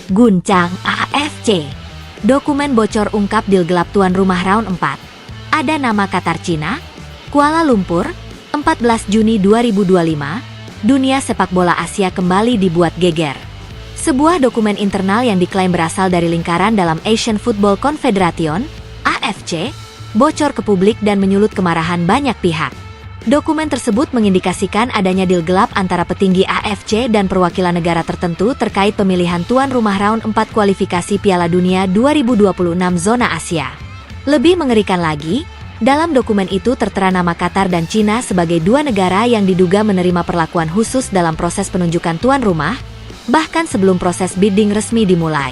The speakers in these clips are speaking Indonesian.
Guncang AFC. Dokumen bocor ungkap deal gelap tuan rumah round 4. Ada nama Qatar Cina. Kuala Lumpur, 14 Juni 2025. Dunia sepak bola Asia kembali dibuat geger. Sebuah dokumen internal yang diklaim berasal dari lingkaran dalam Asian Football Confederation, AFC, bocor ke publik dan menyulut kemarahan banyak pihak. Dokumen tersebut mengindikasikan adanya deal gelap antara petinggi AFC dan perwakilan negara tertentu terkait pemilihan tuan rumah round 4 kualifikasi Piala Dunia 2026 zona Asia. Lebih mengerikan lagi, dalam dokumen itu tertera nama Qatar dan Cina sebagai dua negara yang diduga menerima perlakuan khusus dalam proses penunjukan tuan rumah, bahkan sebelum proses bidding resmi dimulai.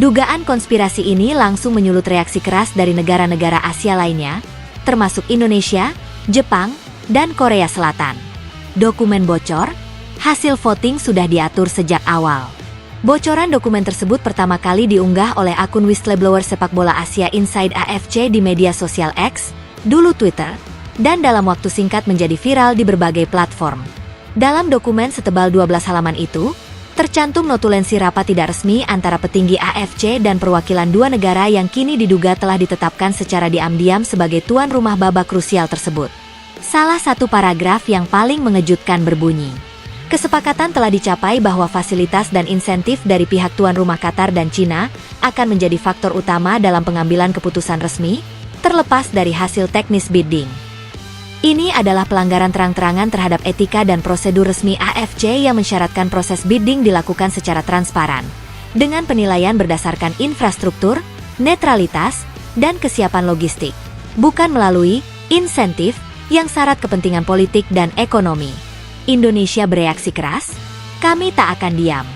Dugaan konspirasi ini langsung menyulut reaksi keras dari negara-negara Asia lainnya, termasuk Indonesia, Jepang, dan Korea Selatan. Dokumen bocor, hasil voting sudah diatur sejak awal. Bocoran dokumen tersebut pertama kali diunggah oleh akun whistleblower sepak bola Asia Inside AFC di media sosial X, dulu Twitter, dan dalam waktu singkat menjadi viral di berbagai platform. Dalam dokumen setebal 12 halaman itu, tercantum notulensi rapat tidak resmi antara petinggi AFC dan perwakilan dua negara yang kini diduga telah ditetapkan secara diam-diam sebagai tuan rumah babak krusial tersebut. Salah satu paragraf yang paling mengejutkan berbunyi, kesepakatan telah dicapai bahwa fasilitas dan insentif dari pihak tuan rumah Qatar dan Cina akan menjadi faktor utama dalam pengambilan keputusan resmi, terlepas dari hasil teknis bidding. Ini adalah pelanggaran terang-terangan terhadap etika dan prosedur resmi AFC yang mensyaratkan proses bidding dilakukan secara transparan, dengan penilaian berdasarkan infrastruktur, netralitas, dan kesiapan logistik, bukan melalui insentif yang syarat kepentingan politik dan ekonomi. Indonesia bereaksi keras, kami tak akan diam.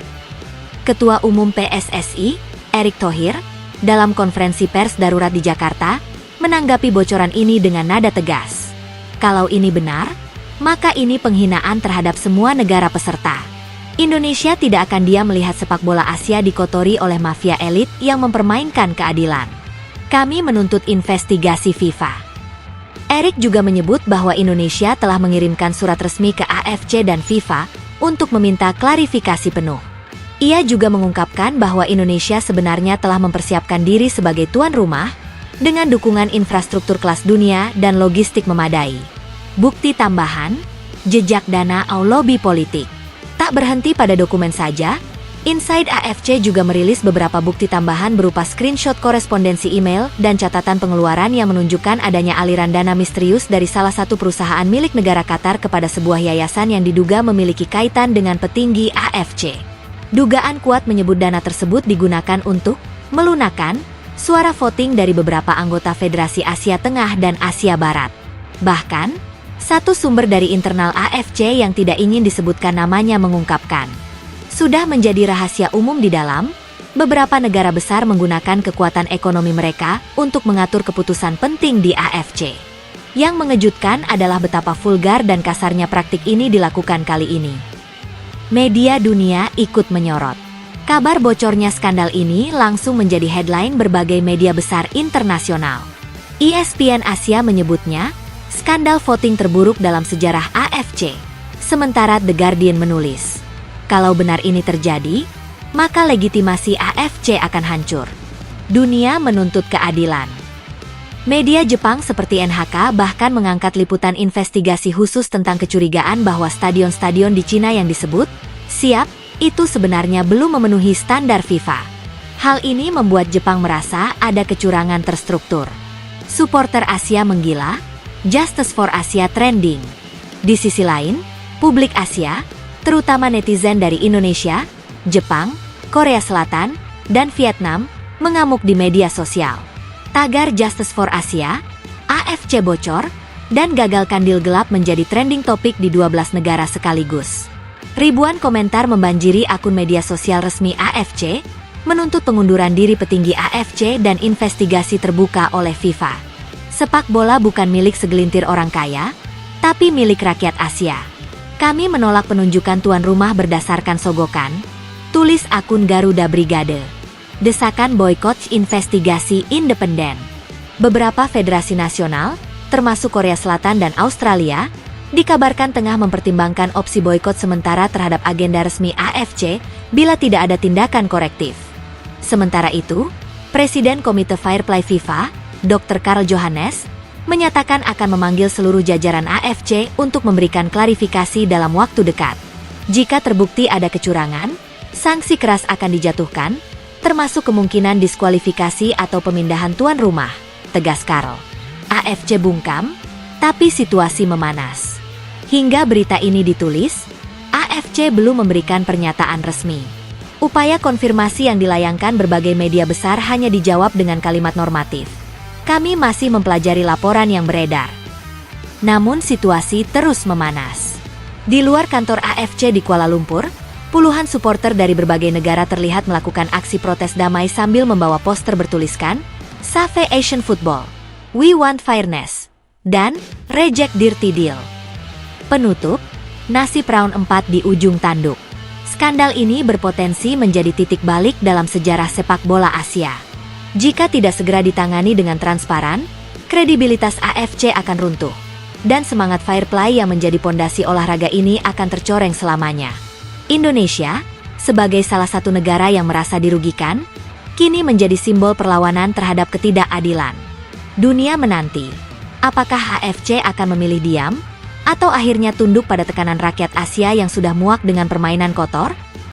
Ketua Umum PSSI, Erick Thohir, dalam konferensi pers darurat di Jakarta, menanggapi bocoran ini dengan nada tegas. Kalau ini benar, maka ini penghinaan terhadap semua negara peserta. Indonesia tidak akan diam melihat sepak bola Asia dikotori oleh mafia elit yang mempermainkan keadilan. Kami menuntut investigasi FIFA. Erick juga menyebut bahwa Indonesia telah mengirimkan surat resmi ke AFC dan FIFA untuk meminta klarifikasi penuh. Ia juga mengungkapkan bahwa Indonesia sebenarnya telah mempersiapkan diri sebagai tuan rumah dengan dukungan infrastruktur kelas dunia dan logistik memadai. Bukti tambahan, jejak dana atau lobby politik. Tak berhenti pada dokumen saja, Inside AFC juga merilis beberapa bukti tambahan berupa screenshot korespondensi email dan catatan pengeluaran yang menunjukkan adanya aliran dana misterius dari salah satu perusahaan milik negara Qatar kepada sebuah yayasan yang diduga memiliki kaitan dengan petinggi AFC. Dugaan kuat menyebut dana tersebut digunakan untuk melunakkan suara voting dari beberapa anggota Federasi Asia Tengah dan Asia Barat. Bahkan, satu sumber dari internal AFC yang tidak ingin disebutkan namanya mengungkapkan, sudah menjadi rahasia umum di dalam, beberapa negara besar menggunakan kekuatan ekonomi mereka untuk mengatur keputusan penting di AFC. Yang mengejutkan adalah betapa vulgar dan kasarnya praktik ini dilakukan kali ini. Media dunia ikut menyorot. Kabar bocornya skandal ini langsung menjadi headline berbagai media besar internasional. ESPN Asia menyebutnya, skandal voting terburuk dalam sejarah AFC. Sementara The Guardian menulis, kalau benar ini terjadi, maka legitimasi AFC akan hancur. Dunia menuntut keadilan. Media Jepang seperti NHK bahkan mengangkat liputan investigasi khusus tentang kecurigaan bahwa stadion-stadion di Cina yang disebut siap itu sebenarnya belum memenuhi standar FIFA. Hal ini membuat Jepang merasa ada kecurangan terstruktur. Supporter Asia menggila, Justice for Asia trending. Di sisi lain, publik Asia, terutama netizen dari Indonesia, Jepang, Korea Selatan, dan Vietnam, mengamuk di media sosial. Tagar Justice for Asia, AFC bocor, dan gagalkan deal gelap menjadi trending topik di 12 negara sekaligus. Ribuan komentar membanjiri akun media sosial resmi AFC, menuntut pengunduran diri petinggi AFC dan investigasi terbuka oleh FIFA. Sepak bola bukan milik segelintir orang kaya, tapi milik rakyat Asia. Kami menolak penunjukan tuan rumah berdasarkan sogokan, tulis akun Garuda Brigade. Desakan boykot investigasi independen. Beberapa federasi nasional, termasuk Korea Selatan dan Australia, dikabarkan tengah mempertimbangkan opsi boykot sementara terhadap agenda resmi AFC bila tidak ada tindakan korektif. Sementara itu, Presiden Komite Fair Play FIFA, Dr. Karl Johannes, menyatakan akan memanggil seluruh jajaran AFC untuk memberikan klarifikasi dalam waktu dekat. Jika terbukti ada kecurangan, sanksi keras akan dijatuhkan, termasuk kemungkinan diskualifikasi atau pemindahan tuan rumah, tegas Karl. AFC bungkam, tapi situasi memanas. Hingga berita ini ditulis, AFC belum memberikan pernyataan resmi. Upaya konfirmasi yang dilayangkan berbagai media besar hanya dijawab dengan kalimat normatif. Kami masih mempelajari laporan yang beredar. Namun situasi terus memanas. Di luar kantor AFC di Kuala Lumpur, puluhan supporter dari berbagai negara terlihat melakukan aksi protes damai sambil membawa poster bertuliskan, Save Asian Football, We Want Fairness, dan Reject Dirty Deal. Penutup, nasib round 4 di ujung tanduk. Skandal ini berpotensi menjadi titik balik dalam sejarah sepak bola Asia. Jika tidak segera ditangani dengan transparan, kredibilitas AFC akan runtuh. Dan semangat fair play yang menjadi pondasi olahraga ini akan tercoreng selamanya. Indonesia, sebagai salah satu negara yang merasa dirugikan, kini menjadi simbol perlawanan terhadap ketidakadilan. Dunia menanti, apakah AFC akan memilih diam? Atau akhirnya tunduk pada tekanan rakyat Asia yang sudah muak dengan permainan kotor?